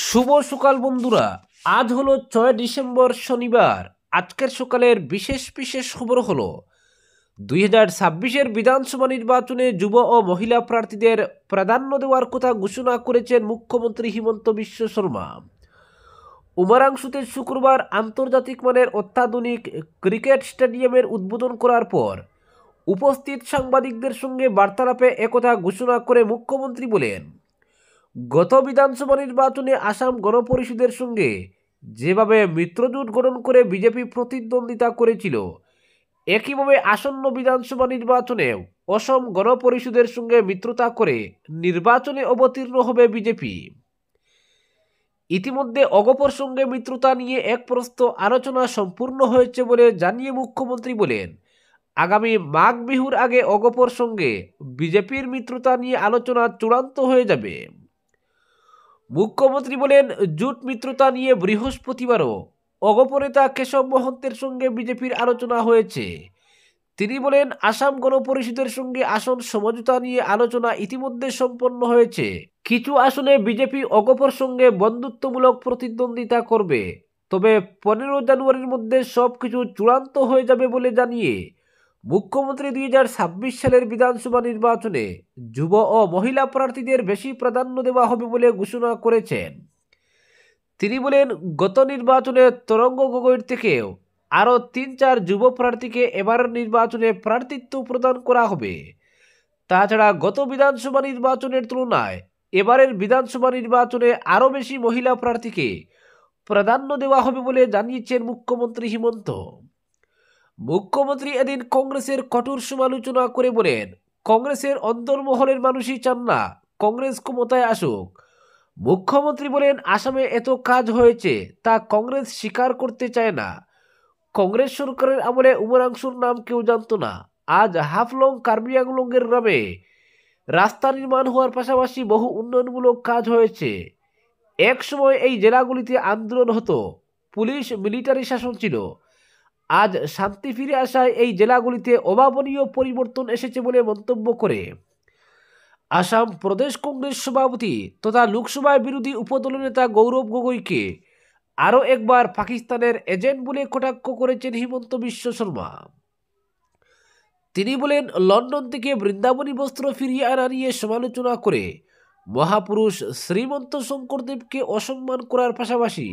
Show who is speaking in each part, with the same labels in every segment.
Speaker 1: শুভ সকাল বন্ধুরা। আজ হলো 6 ডিসেম্বর শনিবার। আজকের সকালের বিশেষ বিশেষ খবর হলো 2026-এর বিধানসভা নির্বাচনে যুব ও মহিলা প্রার্থীদের প্রাধান্য দেওয়ার কথা ঘোষণা করেছেন মুখ্যমন্ত্রী হিমন্ত বিশ্ব শর্মা। উমারাংশুতে শুক্রবার আন্তর্জাতিক মানের অত্যাধুনিক ক্রিকেট স্টেডিয়ামের উদ্বোধন করার পর উপস্থিত সাংবাদিকদের সঙ্গে বার্তালাপে একথা ঘোষণা করে মুখ্যমন্ত্রী বলেন, গত বিধানসভা নির্বাচনে আসাম গণপরিষদের সঙ্গে যেভাবে মিত্রজোট গঠন করে বিজেপি প্রতিদ্বন্দ্বিতা করেছিল, একইভাবে আসন্ন বিধানসভা নির্বাচনেও অসম গণপরিষদের সঙ্গে মিত্রতা করে নির্বাচনে অবতীর্ণ হবে বিজেপি। ইতিমধ্যে অগপর সঙ্গে মিত্রতা নিয়ে এক প্রস্ত আলোচনা সম্পূর্ণ হয়েছে বলে জানিয়ে মুখ্যমন্ত্রী বলেন, আগামী মাঘ বিহুর আগে অগপর সঙ্গে বিজেপির মিত্রতা নিয়ে আলোচনা চূড়ান্ত হয়ে যাবে। মুখ্যমন্ত্রী বলেন, জোট মিত্রতা নিয়ে বৃহস্পতিবারও অগপ নেতা কেশব মহন্তের সঙ্গে বিজেপির আলোচনা হয়েছে। তিনি বলেন, আসাম গণপরিষদের সঙ্গে আসন সমঝোতা নিয়ে আলোচনা ইতিমধ্যে সম্পন্ন হয়েছে। কিছু আসনে বিজেপি অগপর সঙ্গে বন্ধুত্বমূলক প্রতিদ্বন্দ্বিতা করবে, তবে 15 জানুয়ারির মধ্যে সবকিছু চূড়ান্ত হয়ে যাবে বলে জানিয়ে মুখ্যমন্ত্রী 2026 সালের বিধানসভা নির্বাচনে যুব ও মহিলা প্রার্থীদের বেশি প্রাধান্য দেওয়া হবে বলে ঘোষণা করেছেন। তিনি বলেন, গত নির্বাচনে তরঙ্গ গগৈর থেকেও আরও 3-4 যুব প্রার্থীকে এবারের নির্বাচনে প্রার্থিত্ব প্রদান করা হবে। তাছাড়া গত বিধানসভা নির্বাচনের তুলনায় এবারের বিধানসভা নির্বাচনে আরও বেশি মহিলা প্রার্থীকে প্রাধান্য দেওয়া হবে বলে জানিয়েছেন মুখ্যমন্ত্রী হিমন্ত। মুখ্যমন্ত্রী এদিন কংগ্রেসের কঠোর সমালোচনা করে বলেন, কংগ্রেসের অন্তর্মহলের মানুষই চান না কংগ্রেস ক্ষমতায় আসুক। মুখ্যমন্ত্রী বলেন, আসামে এত কাজ হয়েছে তা কংগ্রেস স্বীকার করতে চায় না। কংগ্রেস সরকারের আমলে উমরাংশুর নাম কেউ জানত না। আজ হাফলং কার্বি আংলংয়ের গ্রামে রাস্তা নির্মাণ হওয়ার পাশাপাশি বহু উন্নয়নমূলক কাজ হয়েছে। এক সময় এই জেলাগুলিতে আন্দোলন হতো, পুলিশ মিলিটারি শাসন ছিল। আজ শান্তি ফিরে আসায় এই জেলাগুলিতে অভাবনীয় পরিবর্তন এসেছে বলে মন্তব্য করে আসাম প্রদেশ কংগ্রেস সভাপতি তথা লোকসভায় বিরোধী উপদল নেতা গৌরব গগৈকে আরও একবার পাকিস্তানের এজেন্ট বলে কটাক্ষ করেছেন হিমন্ত বিশ্ব শর্মা। তিনি বলেন, লন্ডন থেকে বৃন্দাবনী বস্ত্র ফিরিয়ে আনা নিয়ে সমালোচনা করে মহাপুরুষ শ্রীমন্ত শঙ্করদেবকে অসম্মান করার পাশাপাশি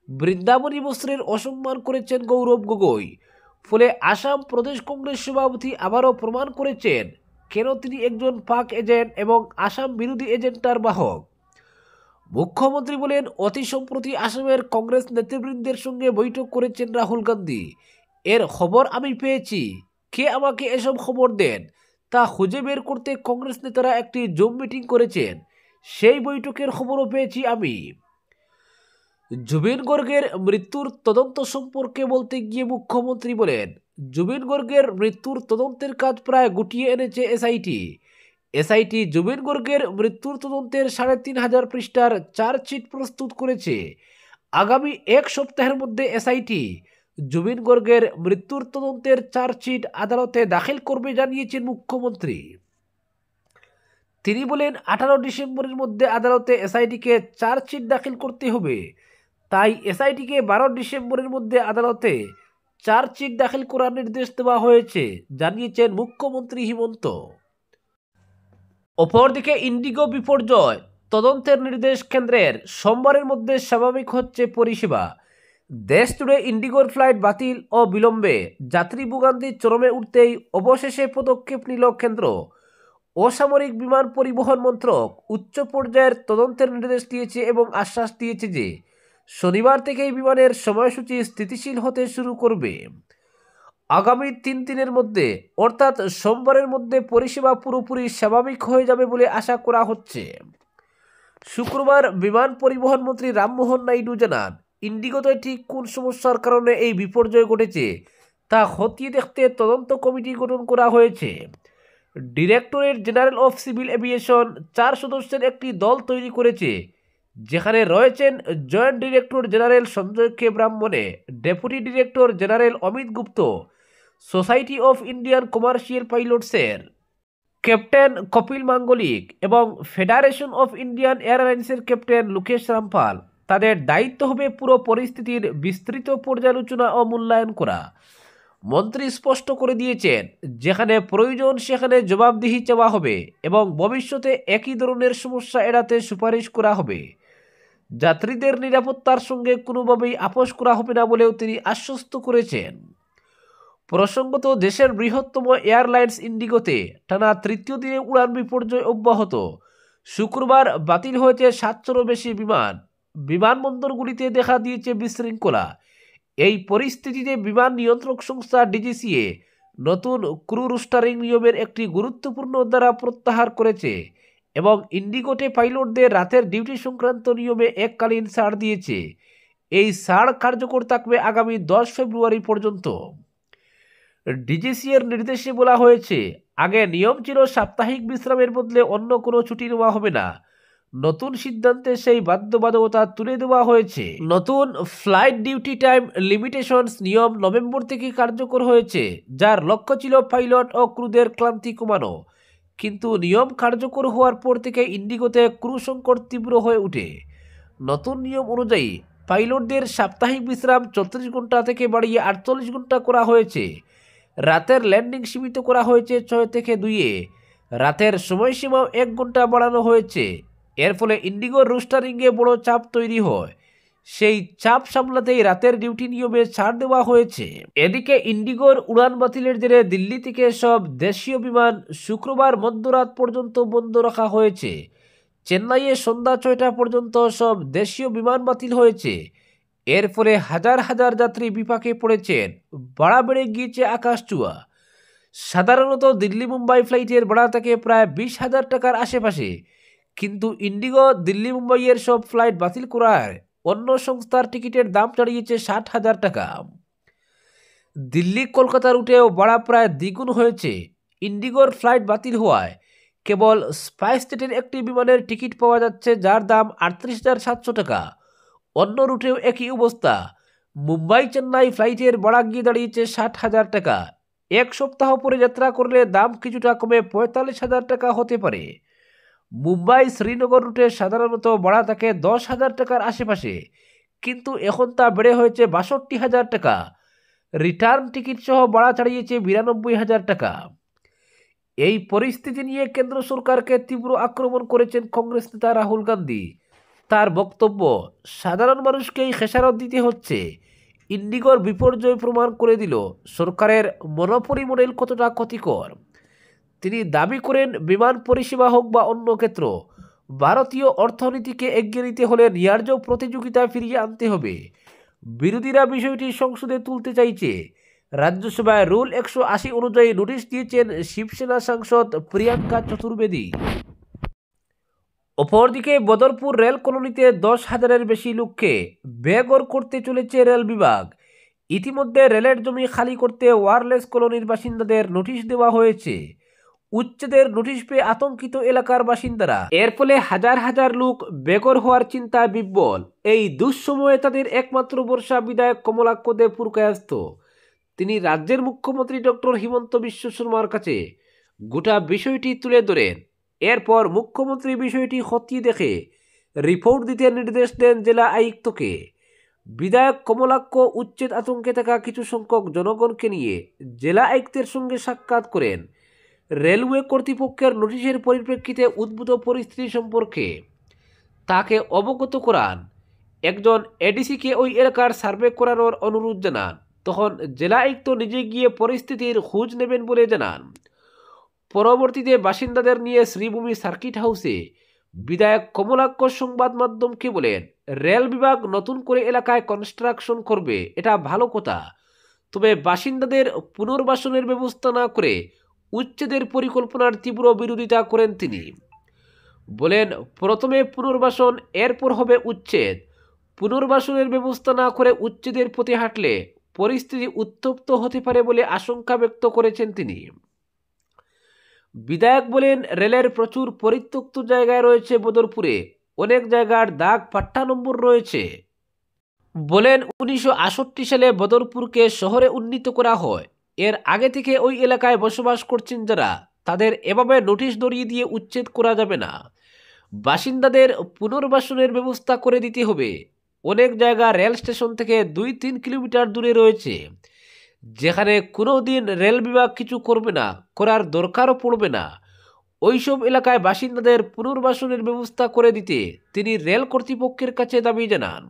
Speaker 1: বৃন্দাবনী বস্ত্রের অসম্মান করেছেন গৌরব গগৈ। ফলে আসাম প্রদেশ কংগ্রেস সভাপতি আবারও প্রমাণ করেছেন কেন তিনি একজন পাক এজেন্ট এবং আসাম বিরোধী এজেন্টার বাহক। মুখ্যমন্ত্রী বলেন, অতি সম্প্রতি আসামের কংগ্রেস নেতৃবৃন্দের সঙ্গে বৈঠক করেছেন রাহুল গান্ধী। এর খবর আমি পেয়েছি। কে আমাকে এসব খবর দেন তা খুঁজে বের করতে কংগ্রেস নেতারা একটি জুম মিটিং করেছেন, সেই বৈঠকের খবরও পেয়েছি আমি। জুবিন গর্গের মৃত্যুর তদন্ত সম্পর্কে বলতে গিয়ে মুখ্যমন্ত্রী বলেন, জুবিন গর্গের মৃত্যুর তদন্তের কাজ প্রায় গুটিয়ে এনেছে এসআইটি জুবিন গর্গের মৃত্যুর তদন্তের ৩,৫০০ পৃষ্ঠার চার্জশিট প্রস্তুত করেছে। আগামী এক সপ্তাহের মধ্যে এসআইটি জুবিন গর্গের মৃত্যুর তদন্তের চার্জশিট আদালতে দাখিল করবে জানিয়েছেন মুখ্যমন্ত্রী। তিনি বলেন, 18 ডিসেম্বরের মধ্যে আদালতে এসআইটিকে চার্জশিট দাখিল করতে হবে। তাই এসআইটিকে 12 ডিসেম্বরের মধ্যে আদালতে চার্জশিট দাখিল করার নির্দেশ দেওয়া হয়েছে জানিয়েছেন মুখ্যমন্ত্রী হিমন্ত। অপরদিকে ইন্ডিগো বিপর্যয় তদন্তের নির্দেশ কেন্দ্রের, সোমবারের মধ্যে স্বাভাবিক হচ্ছে পরিষেবা। দেশ জুড়ে ইন্ডিগোর ফ্লাইট বাতিল ও বিলম্বে যাত্রী ভোগান্তি চরমে উঠতেই অবশেষে পদক্ষেপ নিল কেন্দ্র। অসামরিক বিমান পরিবহন মন্ত্রক উচ্চ পর্যায়ের তদন্তের নির্দেশ দিয়েছে এবং আশ্বাস দিয়েছে যে শনিবার থেকেই বিমানের সময়সূচি স্থিতিশীল হতে শুরু করবে। আগামী 3 দিনের মধ্যে অর্থাৎ সোমবারের মধ্যে পরিষেবা পুরোপুরি স্বাভাবিক হয়ে যাবে বলে আশা করা হচ্ছে। শুক্রবার বিমান পরিবহন মন্ত্রী রামমোহন নাইডু জানান, ইন্ডিগোতে ঠিক কোন সমস্যার কারণে এই বিপর্যয় ঘটেছে তা খতিয়ে দেখতে তদন্ত কমিটি গঠন করা হয়েছে। Directorate general of civil aviation 4 সদস্যের একটি দল তৈরি করেছে, যেখানে রয়েছেন joint director general Sanjay K Brahmane, deputy director general Amit Gupta, society of Indian commercial পাইলটসের ক্যাপ্টেন কপিল মাঙ্গলিক এবং ফেডারেশন অফ ইন্ডিয়ান এয়ারলাইন্সের ক্যাপ্টেন লোকেশ রামপাল তাদের দায়িত্ব হবে পুরো পরিস্থিতির বিস্তৃত পর্যালোচনা ও মূল্যায়ন করা। মন্ত্রী স্পষ্ট করে দিয়েছেন, যেখানে প্রয়োজন সেখানে জবাবদিহি চাওয়া হবে এবং ভবিষ্যতে একই ধরনের সমস্যা এড়াতে সুপারিশ করা হবে। যাত্রীদের নিরাপত্তার সঙ্গে কোনোভাবেই আপোষ করা হবে না বলেও তিনি আশ্বস্ত করেছেন। প্রসঙ্গত, দেশের বৃহত্তম এয়ারলাইন্স ইন্ডিগোতে টানা তৃতীয় দিনে উড়ান বিপর্যয় অব্যাহত। শুক্রবার বাতিল হয়েছে 700-রও বেশি বিমান। বিমানবন্দরগুলিতে দেখা দিয়েছে বিশৃঙ্খলা। এই পরিস্থিতিতে বিমান নিয়ন্ত্রক সংস্থা ডিজিসিএ নতুন ক্রু রোস্টারিং নিয়মের একটি গুরুত্বপূর্ণ ধারা প্রত্যাহার করেছে এবং ইন্ডিগোতে পাইলটদের রাতের ডিউটি সংক্রান্ত নিয়মে এককালীন ছাড় দিয়েছে। এই ছাড় কার্যকর থাকবে আগামী 10 ফেব্রুয়ারি পর্যন্ত। ডিজিসিএর নির্দেশে বলা হয়েছে, আগে নিয়ম ছিল সাপ্তাহিক বিশ্রামের বদলে অন্য কোনো ছুটি নেওয়া হবে না। নতুন সিদ্ধান্তে সেই বাধ্যবাধকতা তুলে দেওয়া হয়েছে। নতুন ফ্লাইট ডিউটি টাইম লিমিটেশনস নিয়ম নভেম্বর থেকে কার্যকর হয়েছে, যার লক্ষ্য ছিল পাইলট ও ক্রুদের ক্লান্তি কমানো। কিন্তু নিয়ম কার্যকর হওয়ার পর থেকে ইন্ডিগোতে ক্রু সংকট তীব্র হয়ে ওঠে। নতুন নিয়ম অনুযায়ী পাইলটদের সাপ্তাহিক বিশ্রাম 34 ঘন্টা থেকে বাড়িয়ে 48 ঘন্টা করা হয়েছে। রাতের ল্যান্ডিং সীমিত করা হয়েছে 6 থেকে 2-এ। রাতের সময়সীমাও 1 ঘন্টা বাড়ানো হয়েছে। এর ফলে ইন্ডিগোর রোস্টারিংয়ে বড় চাপ তৈরি হয়। সেই চাপ সামলাতেই রাতের ডিউটি নিয়মে ছাড় দেওয়া হয়েছে। এদিকে ইন্ডিগোর উড়ান বাতিলের জেরে দিল্লি থেকে সব দেশীয় বিমান শুক্রবার মধ্যরাত পর্যন্ত বন্ধ রাখা হয়েছে। চেন্নাইয়ে সন্ধ্যা 6টা পর্যন্ত সব দেশীয় বিমান বাতিল হয়েছে। এর ফলে হাজার হাজার যাত্রী বিপাকে পড়েছেন। ভাড়া বেড়ে গিয়েছে আকাশচুয়া। সাধারণত দিল্লি মুম্বাই ফ্লাইটের ভাড়া থাকে প্রায় 20,000 টাকার আশেপাশে, কিন্তু ইন্ডিগো দিল্লি মুম্বাইয়ের সব ফ্লাইট বাতিল করায় অন্য সংস্থার টিকিটের দাম ছাড়িয়েছে 60,000 টাকা। দিল্লি কলকাতা রুটেও ভাড়া প্রায় দ্বিগুণ হয়েছে। ইন্ডিগোর ফ্লাইট বাতিল হওয়ায় কেবল স্পাইস জেটের একটি বিমানের টিকিট পাওয়া যাচ্ছে, যার দাম 38,700 টাকা। অন্য রুটেও একই অবস্থা। মুম্বাই চেন্নাই ফ্লাইটের ভাড়া গিয়ে দাঁড়িয়েছে 60,000 টাকা। এক সপ্তাহ পরে যাত্রা করলে দাম কিছুটা কমে 45,000 টাকা হতে পারে। মুম্বাই শ্রীনগর রুটে সাধারণত ভাড়া থাকে 10,000 টাকার আশেপাশে, কিন্তু এখন তা বেড়ে হয়েছে 62,000 টাকা। রিটার্ন টিকিট সহ ভাড়া ছাড়িয়েছে 92,000 টাকা। এই পরিস্থিতি নিয়ে কেন্দ্র সরকারকে তীব্র আক্রমণ করেছেন কংগ্রেস নেতা রাহুল গান্ধী। তার বক্তব্য, সাধারণ মানুষকেই খেসারত দিতে হচ্ছে। ইন্ডিগোর বিপর্যয় প্রমাণ করে দিল সরকারের মনোপলি মডেল কতটা ক্ষতিকর। তিনি দাবি করেন, বিমান পরিষেবা হোক বা অন্য ক্ষেত্র, ভারতীয় অর্থনীতিকে এগিয়ে নিতে হলে ন্যায্য প্রতিযোগিতা ফিরিয়ে আনতে হবে। বিরোধীরা বিষয়টি সংসদে তুলতে চাইছে। রাজ্যসভায় রুল 180 অনুযায়ী নোটিশ দিয়েছেন শিবসেনা সাংসদ প্রিয়াঙ্কা চতুর্বেদী। অপরদিকে বদরপুর রেল কলোনিতে 10,000-এর বেশি লোককে বেঘর করতে চলেছে রেল বিভাগ। ইতিমধ্যে রেলের জমি খালি করতে ওয়ারলেস কলোনির বাসিন্দাদের নোটিশ দেওয়া হয়েছে। উচ্ছেদের নোটিশ পেয়ে আতঙ্কিত এলাকার বাসিন্দারা। এর ফলে হাজার হাজার লোক বেঘর হওয়ার চিন্তায় বিহ্বল। এই দুঃসময়ে তাদের একমাত্র ভরসা বিধায়ক কমলাক্ষ দেব পুরকায়স্থ। তিনি রাজ্যের মুখ্যমন্ত্রী ডক্টর হিমন্ত বিশ্ব শর্মার কাছে গোটা বিষয়টি তুলে ধরেন। এরপর মুখ্যমন্ত্রী বিষয়টি খতিয়ে দেখে রিপোর্ট দিতে নির্দেশ দেন জেলা আয়ুক্তকে। বিধায়ক কমলাক্ষ উচ্ছেদ আতঙ্কে থাকা কিছু সংখ্যক জনগণকে নিয়ে জেলা আয়ুক্তের সঙ্গে সাক্ষাৎ করেন। রেলওয়ে কর্তৃপক্ষের নোটিশের পরিপ্রেক্ষিতে উদ্ভূত পরিস্থিতি সম্পর্কে তাকে অবগত করান। একজন এডিসিকে ওই এলাকার সার্ভে করানোর অনুরোধ জানান। তখন জেলা আয়ুক্ত নিজে গিয়ে পরিস্থিতির খোঁজ নেবেন বলে জানান। পরবর্তীতে বাসিন্দাদের নিয়ে শ্রীভূমি সার্কিট হাউসে বিধায়ক কমলাক্ষ সংবাদ মাধ্যমকে বলেন, রেল বিভাগ নতুন করে এলাকায় কনস্ট্রাকশন করবে, এটা ভালো কথা, তবে বাসিন্দাদের পুনর্বাসনের ব্যবস্থা না করে উচ্ছেদের পরিকল্পনার তীব্র বিরোধিতা করেন তিনি। বলেন, প্রথমে পুনর্বাসন, এরপর হবে উচ্ছেদ। পুনর্বাসনের ব্যবস্থা না করে উচ্ছেদের পথে হাঁটলে পরিস্থিতি উত্তপ্ত হতে পারে বলে আশঙ্কা ব্যক্ত করেছেন তিনি। বিধায়ক বলেন, রেলের প্রচুর পরিত্যক্ত জায়গায় রয়েছে বদরপুরে, অনেক জায়গার দাগ পাট্টা নম্বর রয়েছে। বলেন, 1968 সালে বদরপুরকে শহরে উন্নীত করা হয়। এর আগে থেকে ওই এলাকায় বসবাস করছেন যারা, তাদের এভাবে নোটিশ ধরিয়ে দিয়ে উচ্ছেদ করা যাবে না। বাসিন্দাদের পুনর্বাসনের ব্যবস্থা করে দিতে হবে। অনেক জায়গা রেল স্টেশন থেকে 2-3 কিলোমিটার দূরে রয়েছে, যেখানে কোনো দিন রেল বিভাগ কিছু করবে না, করার দরকারও পড়বে না। ওইসব এলাকায় বাসিন্দাদের পুনর্বাসনের ব্যবস্থা করে দিতে তিনি রেল কর্তৃপক্ষের কাছে দাবি জানান।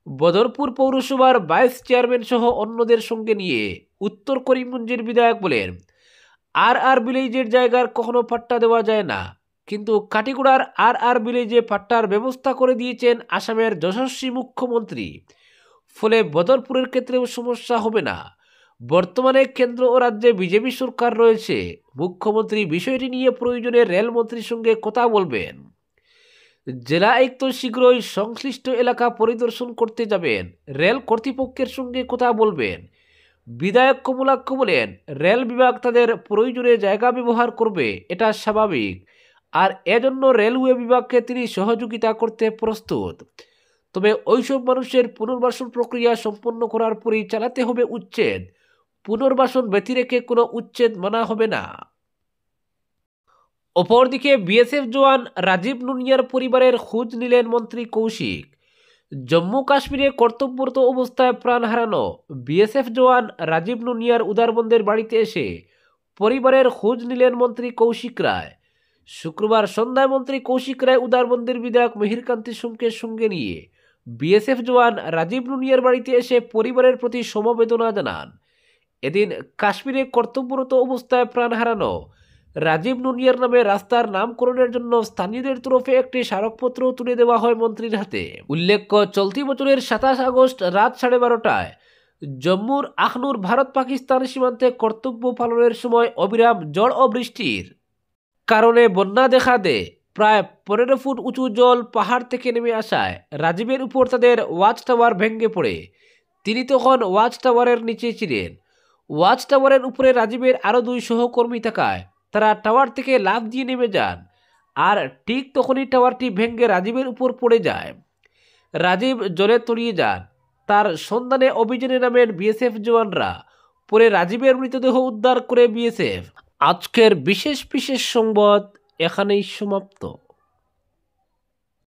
Speaker 1: বদরপুর পৌরসভার ভাইস চেয়ারম্যান সহ অন্যদের সঙ্গে নিয়ে উত্তর করিমগঞ্জের বিধায়ক বলেন, আর ভিলেজের জায়গার কখনো পাট্টা দেওয়া যায় না, কিন্তু কাটিগুড়ার আর ভিলেজে পাট্টার ব্যবস্থা করে দিয়েছেন আসামের যশস্বী মুখ্যমন্ত্রী। ফলে বদরপুরের ক্ষেত্রেও সমস্যা হবে না। বর্তমানে কেন্দ্র ও রাজ্যে বিজেপি সরকার রয়েছে। মুখ্যমন্ত্রী বিষয়টি নিয়ে প্রয়োজনে রেলমন্ত্রীর সঙ্গে কথা বলবেন। জেলা আয়ুক্ত শীঘ্রই সংশ্লিষ্ট এলাকা পরিদর্শন করতে যাবেন, রেল কর্তৃপক্ষের সঙ্গে কথা বলবেন। বিধায়ক কমলাক্ষ বলেন, রেল বিভাগ তাদের প্রয়োজনে জায়গা ব্যবহার করবে, এটা স্বাভাবিক, আর এজন্য রেলওয়ে বিভাগকে তিনি সহযোগিতা করতে প্রস্তুত। তবে ওইসব মানুষের পুনর্বাসন প্রক্রিয়া সম্পন্ন করার পরেই চালাতে হবে উচ্ছেদ। পুনর্বাসন ব্যতি রেখে কোনো উচ্ছেদ মানা হবে না। অপরদিকে বিএসএফ জওয়ান রাজীব নুনিয়ার পরিবারের খোঁজ নিলেন মন্ত্রী কৌশিক। জম্মু কাশ্মীরে কর্তব্যরত অবস্থায় প্রাণ হারানো বিএসএফ জওয়ান রাজীব নুনিয়ার উদারবন্দের বাড়িতে এসে পরিবারের খোঁজ নিলেন মন্ত্রী কৌশিক রায়। শুক্রবার সন্ধ্যায় মন্ত্রী কৌশিক রায় উদারবন্দের বিধায়ক মিহিরকান্তি সোমকে সঙ্গে নিয়ে বিএসএফ জওয়ান রাজীব নুনিয়ার বাড়িতে এসে পরিবারের প্রতি সমবেদনা জানান। এদিন কাশ্মীরে কর্তব্যরত অবস্থায় প্রাণ হারানো রাজীব নুনিয়ার নামে রাস্তার নামকরণের জন্য স্থানীয়দের তরফে একটি স্মারকপত্র তুলে দেওয়া হয় মন্ত্রীর হাতে। উল্লেখ্য, চলতি বছরের 27 আগস্ট রাত 12:30টায় জম্মুর আখনুর ভারত পাকিস্তান সীমান্তে কর্তব্য পালনের সময় অবিরাম ঝড় ও বৃষ্টির কারণে বন্যা দেখা দেয়। প্রায় 15 ফুট উঁচু জল পাহাড় থেকে নেমে আসায় রাজীবের উপর তাদের ওয়াচ টাওয়ার ভেঙে পড়ে। তিনি তখন ওয়াচ টাওয়ারের নিচে ছিলেন। ওয়াচ টাওয়ারের উপরে রাজীবের আরও 2 সহকর্মী থাকায় তারা টাওয়ার থেকে লাফ দিয়ে নেমে যান, আর ঠিক তখনই টাওয়ারটি ভেঙে রাজীবের উপর পড়ে যায়। রাজীব জলে তলিয়ে যান। তার সন্ধানে অভিযানে নামেন বিএসএফ জওয়ানরা। পরে রাজীবের মৃতদেহ উদ্ধার করে বিএসএফ। আজকের বিশেষ সংবাদ এখানেই সমাপ্ত।